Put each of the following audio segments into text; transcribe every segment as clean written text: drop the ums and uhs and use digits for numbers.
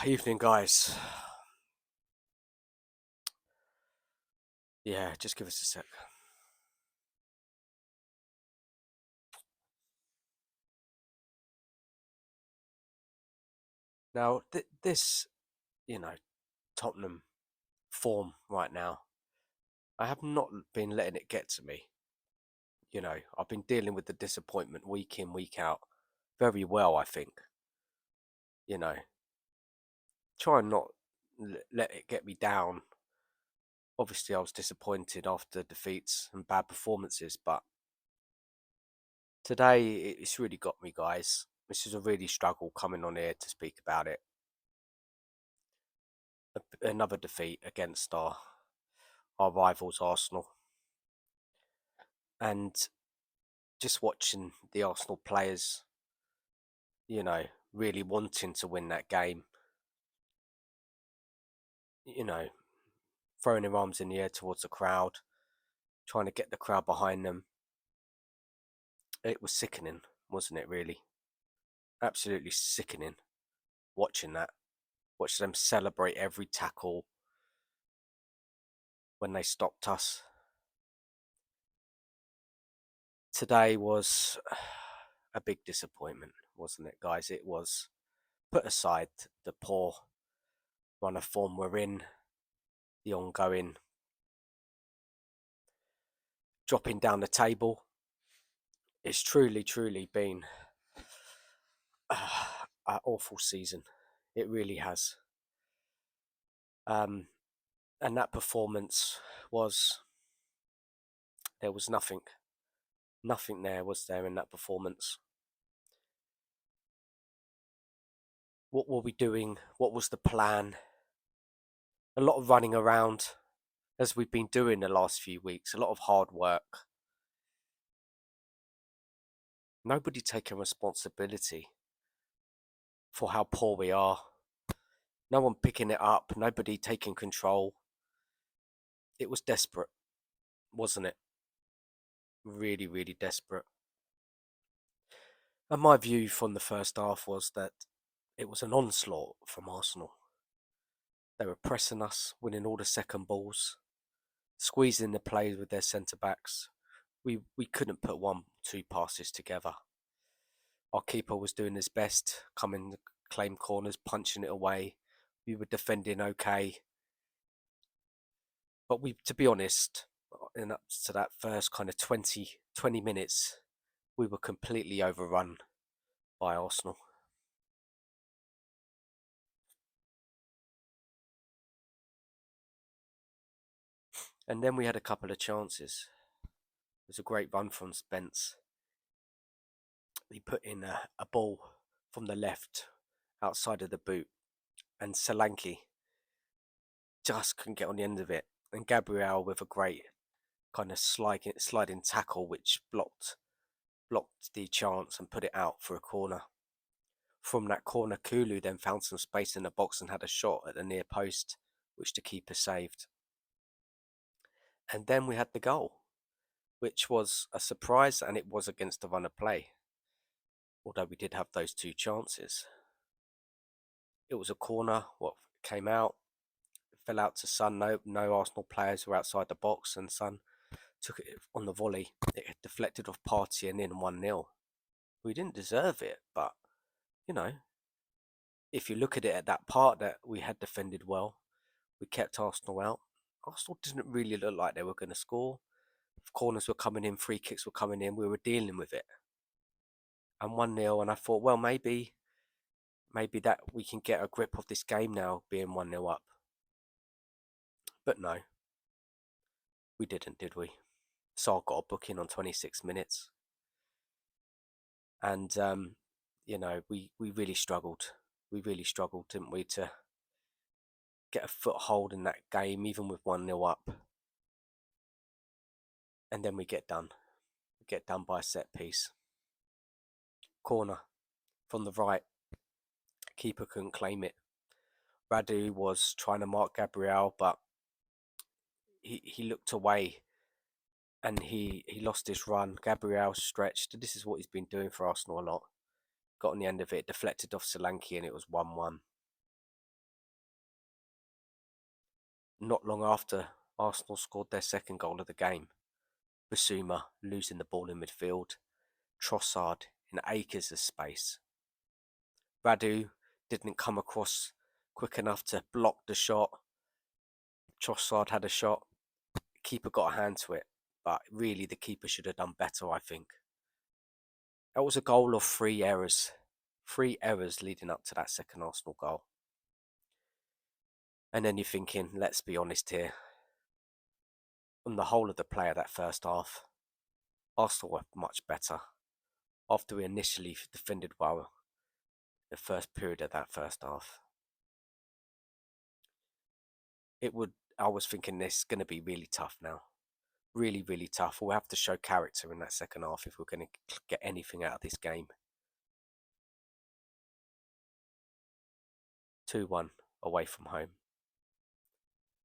Evening, guys. Yeah, just give us a sec. Now, this, you know, Tottenham form right now, I have not been letting it get to me. I've been dealing with the disappointment week in, week out very well, I think. You know, try and not let it get me down. Obviously, I was disappointed after defeats and bad performances, but today it's really got me, guys. This is a really struggle coming on here to speak about it. Another defeat against our rivals Arsenal, and just watching the Arsenal players, really wanting to win that game, you know, throwing their arms in the air towards the crowd, trying to get the crowd behind them. It was sickening, wasn't it, really? Absolutely sickening watching that. Watch them celebrate every tackle when they stopped us. Today was a big disappointment, wasn't it, guys? It was. Put aside the poor run of form we're in, the ongoing dropping down the table. It's truly been an awful season. It really has. And that performance was, there was nothing there was there in that performance. What were we doing? What was the plan? A lot of running around, as we've been doing the last few weeks, a lot of hard work. Nobody taking responsibility for how poor we are. No one picking it up, nobody taking control. It was desperate, wasn't it? Really desperate. And my view from the first half was that it was an onslaught from Arsenal. They were pressing us, winning all the second balls, squeezing the plays with their centre backs. We couldn't put 1-2 passes together. Our keeper was doing his best, coming to claim corners, punching it away. We were defending okay. But to be honest, in up to that first kind of 20 minutes, we were completely overrun by Arsenal. And then we had a couple of chances. It was a great run from Spence. He put in a ball from the left outside of the boot, and Solanke just couldn't get on the end of it. And Gabriel with a great kind of sliding tackle, which blocked the chance and put it out for a corner. From that corner, Kulu then found some space in the box and had a shot at the near post, which the keeper saved. And then we had the goal, which was a surprise, and it was against the run of play. Although we did have those two chances. It was a corner, what came out, fell out to Son. No Arsenal players were outside the box, and Son took it on the volley. It deflected off Partey and in 1-0. We didn't deserve it, but, you know, if you look at it at that part that we had defended well, we kept Arsenal out. Arsenal didn't really look like they were going to score. Corners were coming in, free kicks were coming in, we were dealing with it. And 1-0, and I thought, well, maybe that we can get a grip of this game now, being 1-0 up. But no, we didn't, did we? Saul got a booking on 26 minutes. And, we really struggled. We really struggled, didn't we, to get a foothold in that game, even with 1-0 up. And then we get done. We get done by a set piece. Corner from the right. Keeper couldn't claim it. Radu was trying to mark Gabriel, but he looked away and he lost his run. Gabriel stretched. This is what he's been doing for Arsenal a lot. Got on the end of it, deflected off Solanke, and it was 1-1. not long after Arsenal scored their second goal of the game, Basuma losing the ball in midfield, Trossard in acres of space. Radu didn't come across quick enough to block the shot. Trossard had a shot. The keeper got a hand to it, but really the keeper should have done better, I think. That was a goal of 3 errors. 3 errors leading up to that second Arsenal goal. And then you're thinking, let's be honest here. On the whole of the play of that first half, Arsenal were much better. After we initially defended well the first period of that first half. I was thinking this is going to be really tough now. Really, really tough. We'll have to show character in that second half if we're going to get anything out of this game. 2-1 away from home.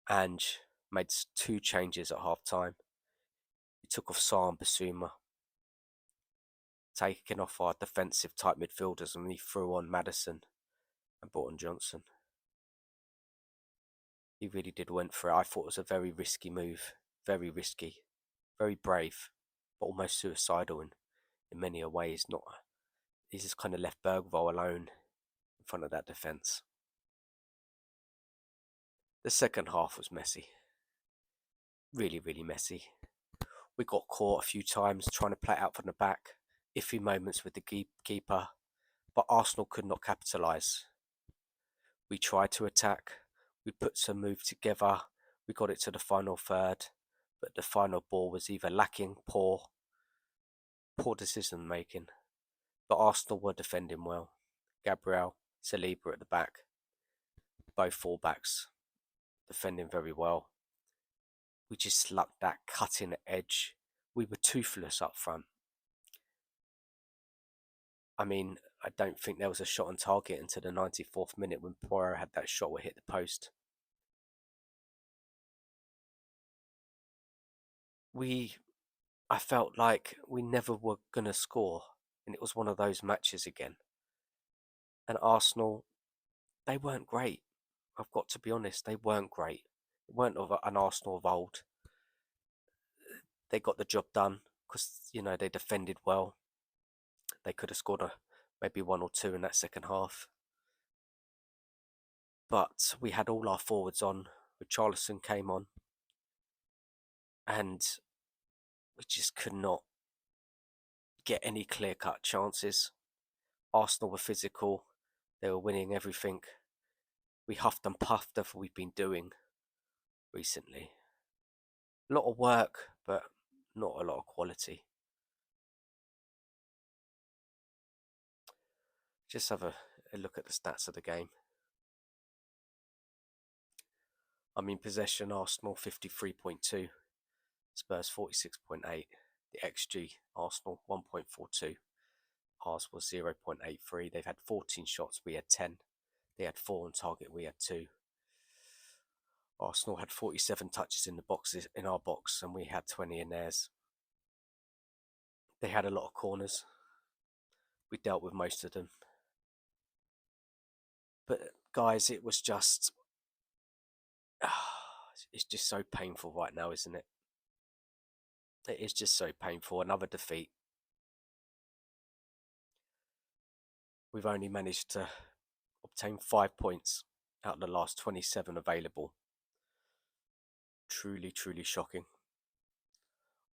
Ange made 2 changes at half time. He took off Sarr and Basuma, taking off our defensive type midfielders, and he threw on Maddison and brought on Johnson. He really went for it. I thought it was a very risky move. Very risky. Very brave, but almost suicidal in many ways. He's just kind of left Bergvall alone in front of that defence. The second half was messy. Really, really messy. We got caught a few times trying to play it out from the back. Iffy moments with the keeper, but Arsenal could not capitalise. We tried to attack. We put some move together. We got it to the final third, but the final ball was either lacking, poor decision making. But Arsenal were defending well. Gabriel, Saliba at the back, both fullbacks defending very well. We just lacked that cutting edge. We were toothless up front. I mean, I don't think there was a shot on target until the 94th minute when Poirot had that shot where it hit the post. I felt like we never were going to score, and it was one of those matches again. And Arsenal, they weren't great. I've got to be honest, they weren't great. They weren't an Arsenal of old. They got the job done because, they defended well. They could have scored maybe 1 or 2 in that second half. But we had all our forwards on. Richarlison came on. And we just could not get any clear-cut chances. Arsenal were physical. They were winning everything. We huffed and puffed as we've been doing recently. A lot of work, but not a lot of quality. Just have a look at the stats of the game. I mean, possession, Arsenal 53.2, Spurs 46.8. The XG, Arsenal 1.42. Ours was 0.83. They've had 14 shots, we had 10. They had 4 on target, we had 2. Arsenal had 47 touches in our box, and we had 20 in theirs. They had a lot of corners. We dealt with most of them. But guys, it was just... it's just so painful right now, isn't it? It is just so painful. Another defeat. We've only managed to obtain 5 points out of the last 27 available. Truly, truly shocking.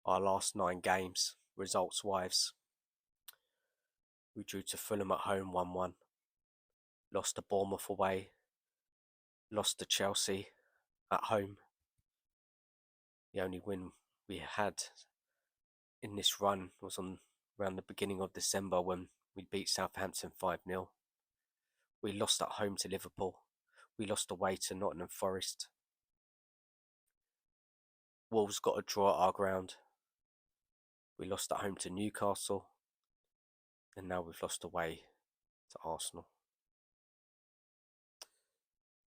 Our last 9 games, results-wise, we drew to Fulham at home 1-1. Lost to Bournemouth away. Lost to Chelsea at home. The only win we had in this run was around the beginning of December when we beat Southampton 5-0. We lost at home to Liverpool. We lost away to Nottingham Forest. Wolves got a draw at our ground. We lost at home to Newcastle. And now we've lost away to Arsenal.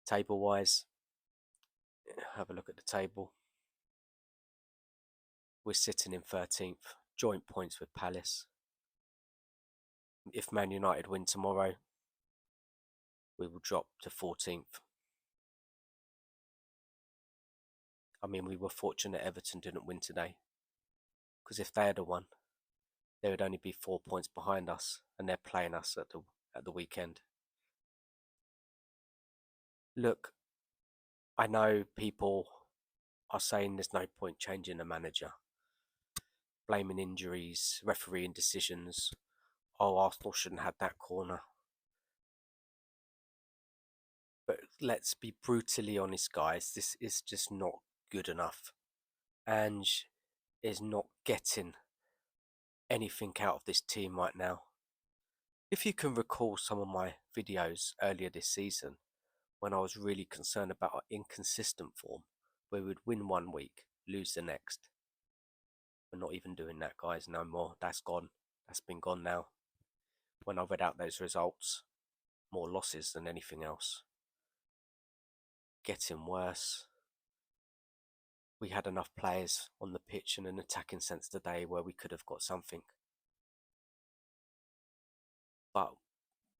Table-wise, have a look at the table. We're sitting in 13th, joint points with Palace. If Man United win tomorrow, we will drop to 14th. I mean, we were fortunate Everton didn't win today, because if they had won, they would only be 4 points behind us, and they're playing us at the weekend. Look, I know people are saying there's no point changing the manager, blaming injuries, refereeing decisions. Oh, Arsenal shouldn't have that corner. But let's be brutally honest, guys. This is just not good enough. Ange is not getting anything out of this team right now. If you can recall some of my videos earlier this season, when I was really concerned about our inconsistent form, where we would win one week, lose the next. We're not even doing that, guys, no more. That's gone. That's been gone now. When I read out those results, more losses than anything else. Getting worse. We had enough players on the pitch in an attacking sense today where we could have got something. But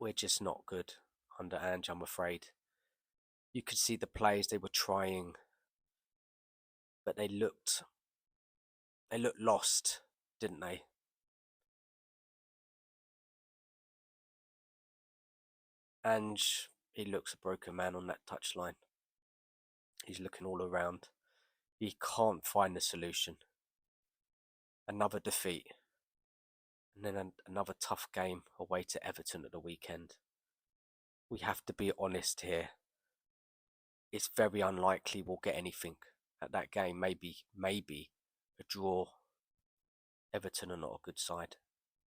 we're just not good under Ange, I'm afraid. You could see the players, they were trying, but they looked lost, didn't they? Ange, he looks a broken man on that touchline. He's looking all around. He can't find the solution. Another defeat. And then another tough game away to Everton at the weekend. We have to be honest here. It's very unlikely we'll get anything at that game. Maybe a draw. Everton are not a good side.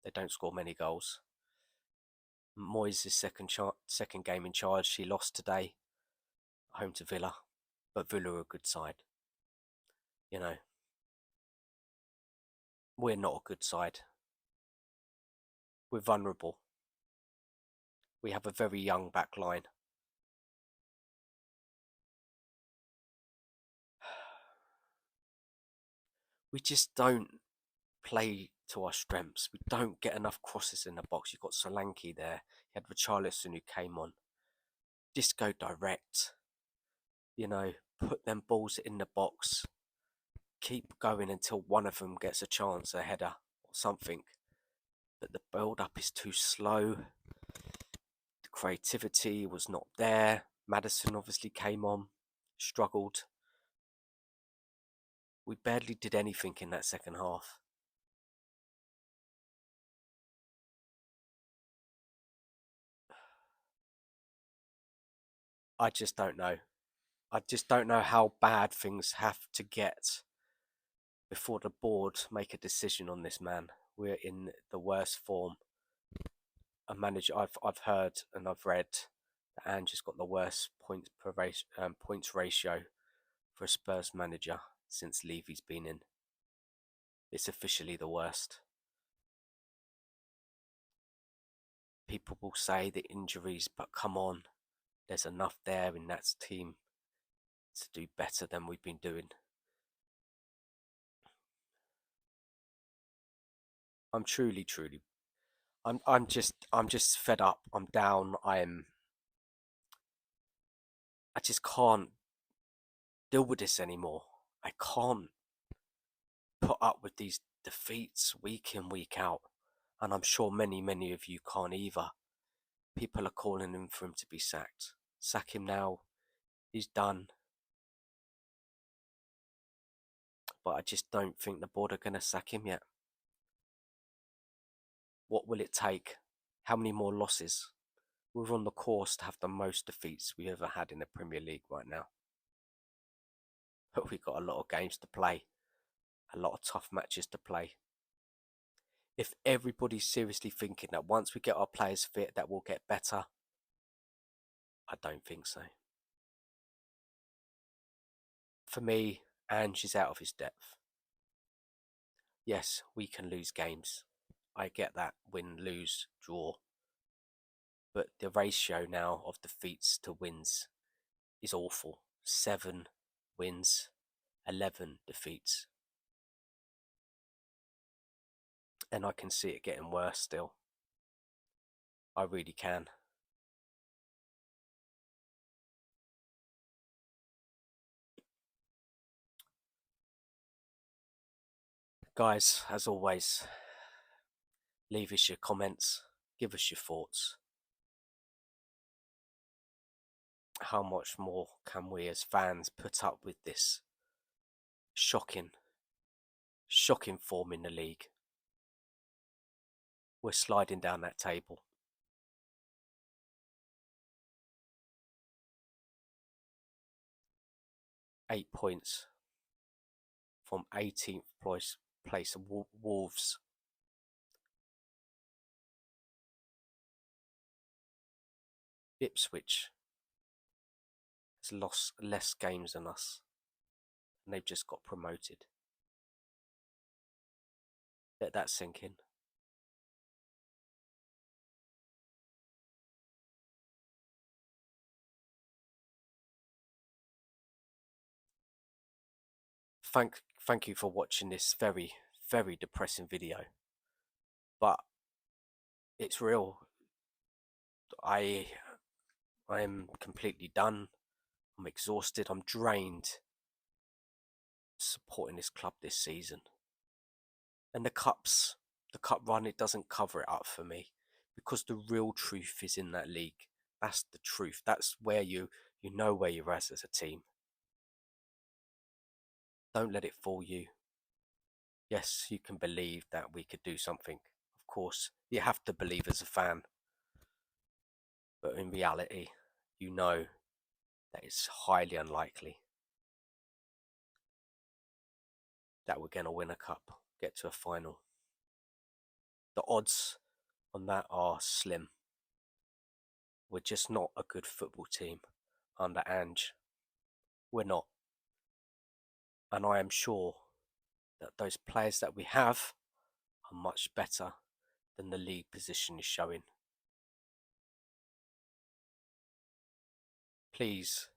They don't score many goals. Moyes' second game in charge. He lost today, home to Villa, but Villa are a good side. You know, we're not a good side. We're vulnerable. We have a very young back line. We just don't play to our strengths. We don't get enough crosses in the box. You've got Solanke there. You had Richarlison who came on. Just go direct. You know, put them balls in the box. Keep going until one of them gets a chance, a header or something. But the build-up is too slow. The creativity was not there. Maddison obviously came on, struggled. We barely did anything in that second half. I just don't know. I just don't know how bad things have to get before the board make a decision on this man. We're in the worst form. A manager I've heard and I've read that Ange has got the worst points ratio for a Spurs manager since Levy's been in. It's officially the worst. People will say the injuries, but come on, there's enough there in that team to do better than we've been doing. I'm truly, I'm just fed up. I'm down. I just can't deal with this anymore. I can't put up with these defeats week in, week out. And I'm sure many of you can't either. People are calling him for him to be sacked. Sack him now. He's done. But I just don't think the board are going to sack him yet. What will it take? How many more losses? We're on the course to have the most defeats we ever had in the Premier League right now. But we've got a lot of games to play. A lot of tough matches to play. If everybody's seriously thinking that once we get our players fit that we'll get better, I don't think so. For me, Ange is out of his depth. Yes, we can lose games. I get that. Win, lose, draw. But the ratio now of defeats to wins is awful. 7 wins, 11 defeats. And I can see it getting worse still. I really can. Guys, as always, leave us your comments, give us your thoughts. How much more can we as fans put up with this shocking form in the league? We're sliding down that table. Eight points from 18th place of Wolves. Ipswich has lost less games than us, and they've just got promoted. Let that sink in. Thank you for watching this very, very depressing video, but it's real. I am completely done. I'm exhausted. I'm drained supporting this club this season. And the cup run, it doesn't cover it up for me, because the real truth is in that league. That's the truth. That's where you know where you're at as a team. Don't let it fool you. Yes, you can believe that we could do something. Of course, you have to believe as a fan. But in reality, you know that it's highly unlikely that we're going to win a cup, get to a final. The odds on that are slim. We're just not a good football team under Ange. We're not. And I am sure that those players that we have are much better than the league position is showing. Please,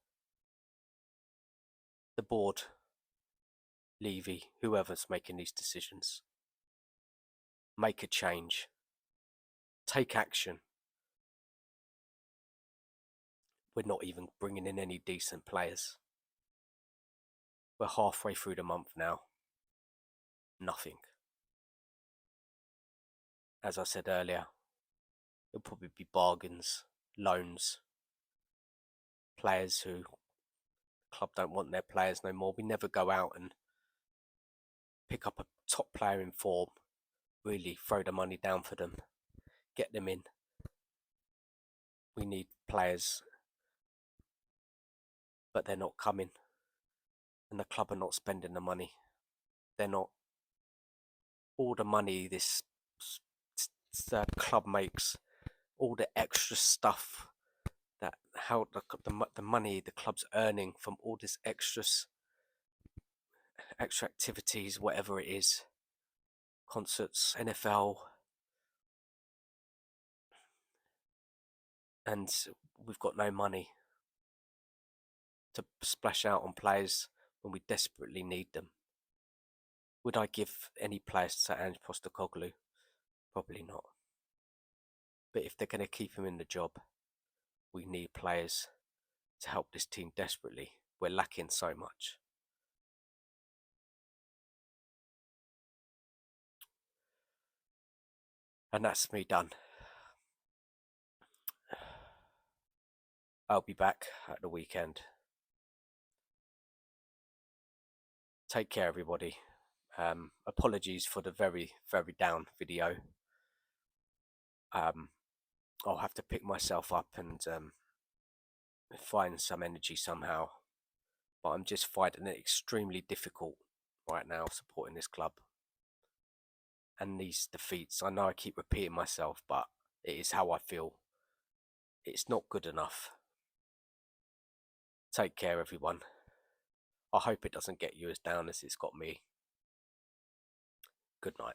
the board, Levy, whoever's making these decisions, make a change. Take action. We're not even bringing in any decent players. We're halfway through the month now. Nothing. As I said earlier, it'll probably be bargains, loans, players who the club don't want their players no more. We never go out and pick up a top player in form, really throw the money down for them, get them in. We need players, but they're not coming, and the club are not spending the money. They're not. All the money this club makes, all the extra stuff, that how the money the club's earning from all this extra activities, whatever it is, concerts, NFL, and we've got no money to splash out on players when we desperately need them. Would I give any players to Ange Postecoglou? Probably not. But if they're going to keep him in the job, we need players to help this team desperately. We're lacking so much. And that's me done. I'll be back at the weekend. Take care, everybody. Apologies for the very, very down video. I'll have to pick myself up and find some energy somehow. But I'm just finding it extremely difficult right now supporting this club. And these defeats, I know I keep repeating myself, but it is how I feel. It's not good enough. Take care, everyone. I hope it doesn't get you as down as it's got me. Good night.